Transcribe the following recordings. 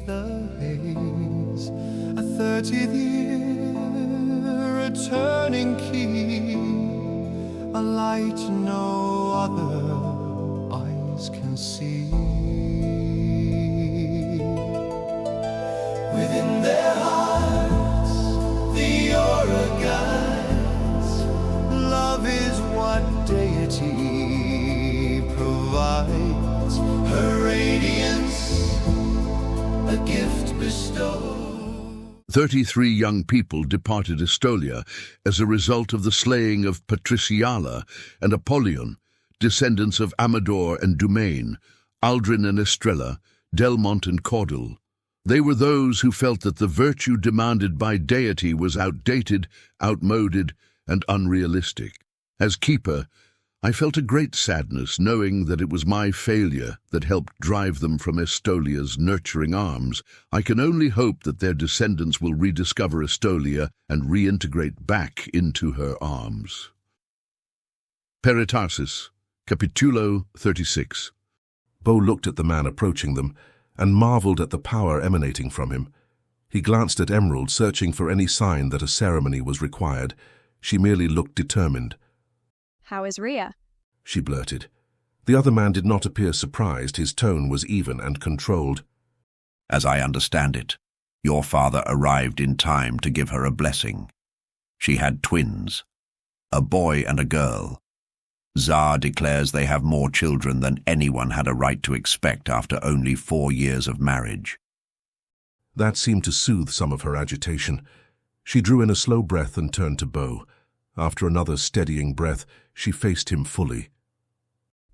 the haze, a 30th year, a turning key, a light no other eyes can see. Within their hearts, the aura guides. Love is what Deity provides. Her radiance, a gift bestowed. 33 young people departed Estolia as a result of the slaying of Patriciala and Apollyon, descendants of Amador and Dumaine, Aldrin and Estrella, Delmont and Caudle. They were those who felt that the virtue demanded by Deity was outdated, outmoded, and unrealistic. As keeper, I felt a great sadness knowing that it was my failure that helped drive them from Estolia's nurturing arms. I can only hope that their descendants will rediscover Estolia and reintegrate back into her arms. Peritarsis, Capitulo 36. Bo looked at the man approaching them and marveled at the power emanating from him. He glanced at Emerald, searching for any sign that a ceremony was required. She merely looked determined. "How is Rhea?" she blurted. The other man did not appear surprised. His tone was even and controlled. "As I understand it, your father arrived in time to give her a blessing. She had twins, a boy and a girl. Tsar declares they have more children than anyone had a right to expect after only 4 years of marriage." That seemed to soothe some of her agitation. She drew in a slow breath and turned to Bo. After another steadying breath, she faced him fully.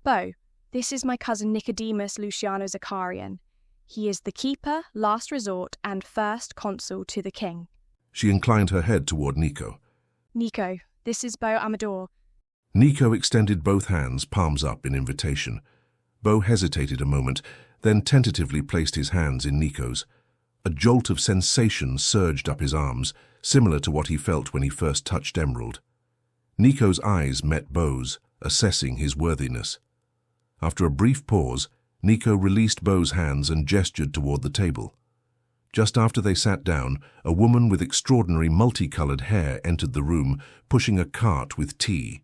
"Bo, this is my cousin Nicodemus Luciano Zakarian. He is the keeper, last resort, and first consul to the king." She inclined her head toward Nico. "Nico, this is Bo Amador." Nico extended both hands, palms up in invitation. Bo hesitated a moment, then tentatively placed his hands in Nico's. A jolt of sensation surged up his arms, similar to what he felt when he first touched Emerald. Nico's eyes met Bo's, assessing his worthiness. After a brief pause, Nico released Bo's hands and gestured toward the table. Just after they sat down, a woman with extraordinary multicolored hair entered the room, pushing a cart with tea.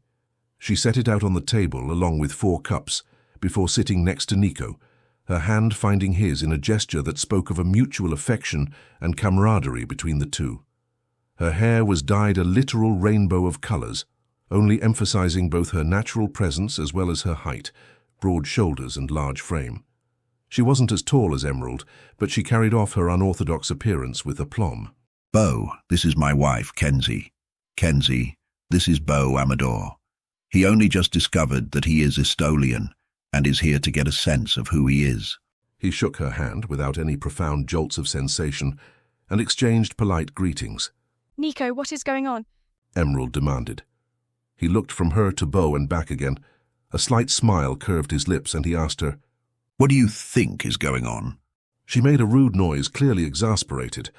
She set it out on the table along with 4 cups, before sitting next to Nico, her hand finding his in a gesture that spoke of a mutual affection and camaraderie between the two. Her hair was dyed a literal rainbow of colors, only emphasizing both her natural presence as well as her height, broad shoulders and large frame. She wasn't as tall as Emerald, but she carried off her unorthodox appearance with aplomb. "Bo, this is my wife, Kenzie. Kenzie, this is Bo Amador. He only just discovered that he is Estolian and is here to get a sense of who he is." He shook her hand without any profound jolts of sensation and exchanged polite greetings. "Nico, what is going on?" Emerald demanded. He looked from her to Bo and back again. A slight smile curved his lips and he asked her, "What do you think is going on?" She made a rude noise, clearly exasperated.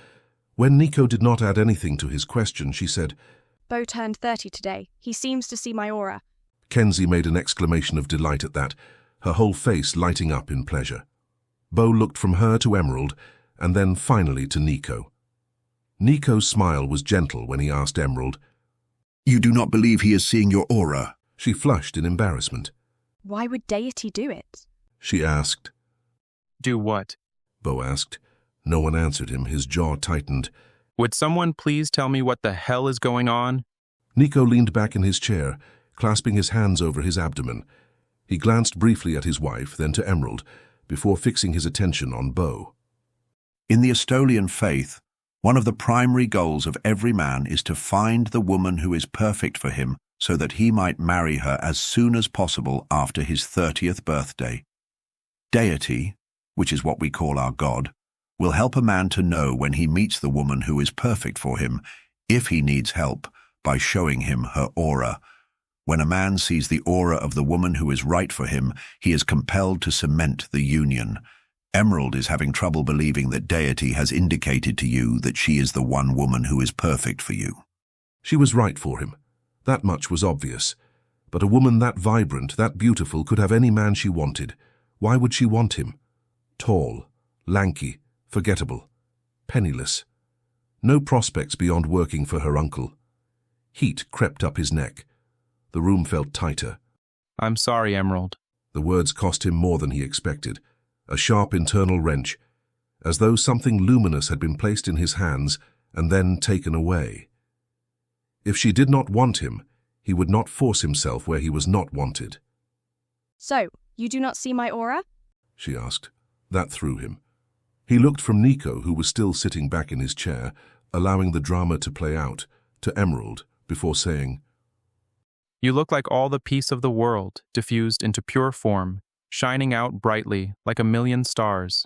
When Nico did not add anything to his question, she said, "Bo turned 30 today. He seems to see my aura." Kenzie made an exclamation of delight at that, her whole face lighting up in pleasure. Bo looked from her to Emerald, and then finally to Nico. Nico's smile was gentle when he asked Emerald, "You do not believe he is seeing your aura?" She flushed in embarrassment. "Why would Deity do it?" She asked. "Do what?" Bo asked. No one answered him. His jaw tightened. "Would someone please tell me what the hell is going on?" Nico leaned back in his chair, clasping his hands over his abdomen. He glanced briefly at his wife, then to Emerald, before fixing his attention on Bo. "In the Estolian faith, one of the primary goals of every man is to find the woman who is perfect for him so that he might marry her as soon as possible after his 30th birthday. Deity, which is what we call our God, will help a man to know when he meets the woman who is perfect for him, if he needs help, by showing him her aura. When a man sees the aura of the woman who is right for him, he is compelled to cement the union. Emerald is having trouble believing that Deity has indicated to you that she is the one woman who is perfect for you." She was right for him. That much was obvious. But a woman that vibrant, that beautiful, could have any man she wanted. Why would she want him? Tall, lanky, Forgettable. Penniless. No prospects beyond working for her uncle. Heat crept up his neck. The room felt tighter. I'm sorry, Emerald. The words cost him more than he expected. A sharp internal wrench, as though something luminous had been placed in his hands and then taken away. If she did not want him, he would not force himself where he was not wanted. So, you do not see my aura? She asked. That threw him. He looked from Nico, who was still sitting back in his chair, allowing the drama to play out, to Emerald, before saying, You look like all the peace of the world, diffused into pure form, shining out brightly like a million stars.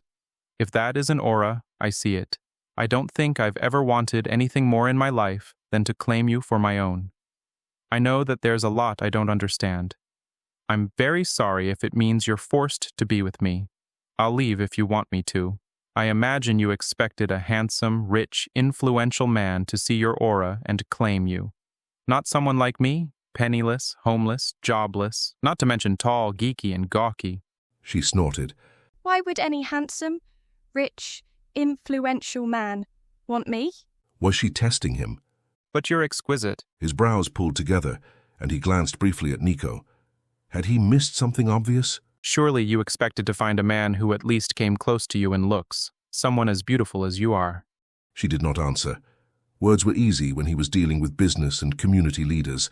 If that is an aura, I see it. I don't think I've ever wanted anything more in my life than to claim you for my own. I know that there's a lot I don't understand. I'm very sorry if it means you're forced to be with me. I'll leave if you want me to. I imagine you expected a handsome, rich, influential man to see your aura and claim you. Not someone like me, penniless, homeless, jobless, not to mention tall, geeky, and gawky. She snorted. Why would any handsome, rich, influential man want me? Was she testing him? But you're exquisite. His brows pulled together, and he glanced briefly at Nico. Had he missed something obvious? Surely you expected to find a man who at least came close to you in looks, someone as beautiful as you are. She did not answer. Words were easy when he was dealing with business and community leaders.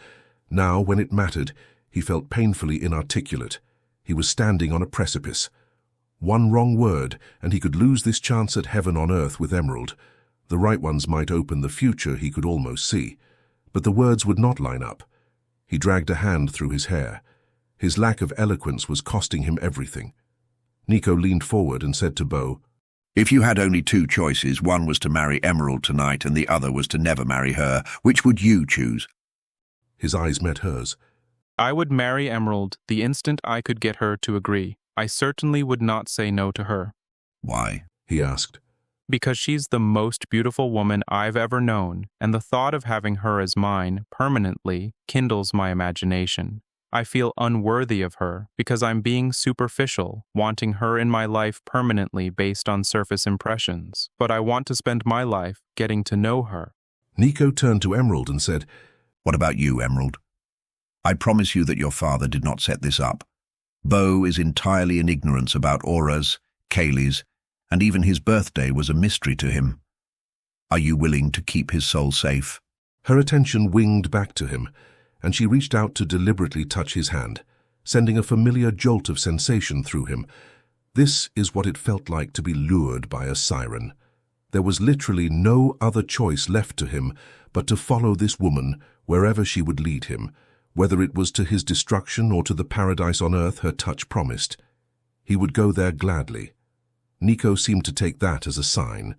Now, when it mattered, he felt painfully inarticulate. He was standing on a precipice. One wrong word, and he could lose this chance at heaven on earth with Emerald. The right ones might open the future he could almost see. But the words would not line up. He dragged a hand through his hair. His lack of eloquence was costing him everything. Nico leaned forward and said to Bo, If you had only two choices, one was to marry Emerald tonight and the other was to never marry her, which would you choose? His eyes met hers. I would marry Emerald the instant I could get her to agree. I certainly would not say no to her. Why? He asked. Because she's the most beautiful woman I've ever known, and the thought of having her as mine permanently kindles my imagination. I feel unworthy of her because I'm being superficial, wanting her in my life permanently based on surface impressions. But I want to spend my life getting to know her. Nico turned to Emerald and said, What about you, Emerald? I promise you that your father did not set this up. Bo is entirely in ignorance about auras, Cailey's, and even his birthday was a mystery to him. Are you willing to keep his soul safe? Her attention winged back to him, and she reached out to deliberately touch his hand, sending a familiar jolt of sensation through him. This is what it felt like to be lured by a siren. There was literally no other choice left to him but to follow this woman wherever she would lead him, whether it was to his destruction or to the paradise on earth her touch promised. He would go there gladly. Nico seemed to take that as a sign.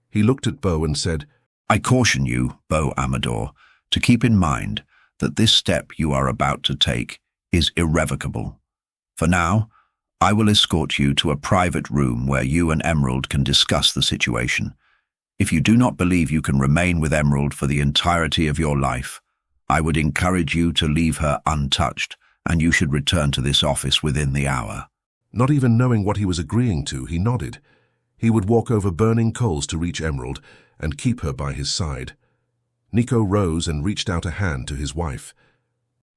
He looked at Bo and said, I caution you, Bo Amador, to keep in mind that this step you are about to take is irrevocable. For now, I will escort you to a private room where you and Emerald can discuss the situation. If you do not believe you can remain with Emerald for the entirety of your life, I would encourage you to leave her untouched, and you should return to this office within the hour. Not even knowing what he was agreeing to, he nodded. He would walk over burning coals to reach Emerald and keep her by his side. Nico rose and reached out a hand to his wife.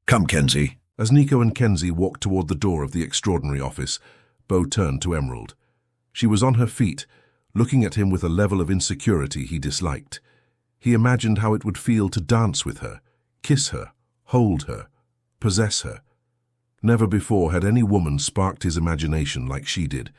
Come, Kenzie. As Nico and Kenzie walked toward the door of the extraordinary office, Bo turned to Emerald. She was on her feet, looking at him with a level of insecurity he disliked. He imagined how it would feel to dance with her, kiss her, hold her, possess her. Never before had any woman sparked his imagination like she did.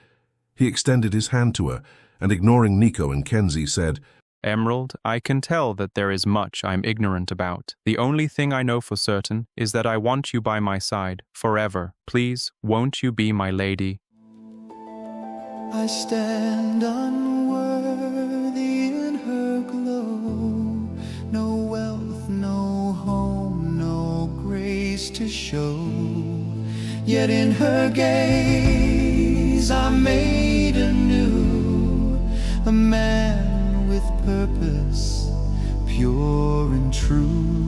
He extended his hand to her, and ignoring Nico and Kenzie, said, Emerald, I can tell that there is much I'm ignorant about. The only thing I know for certain is that I want you by my side, forever. Please, won't you be my lady? I stand unworthy in her glow. No wealth, no home, no grace to show. Yet in her gaze I'm made anew, a man with purpose, pure and true.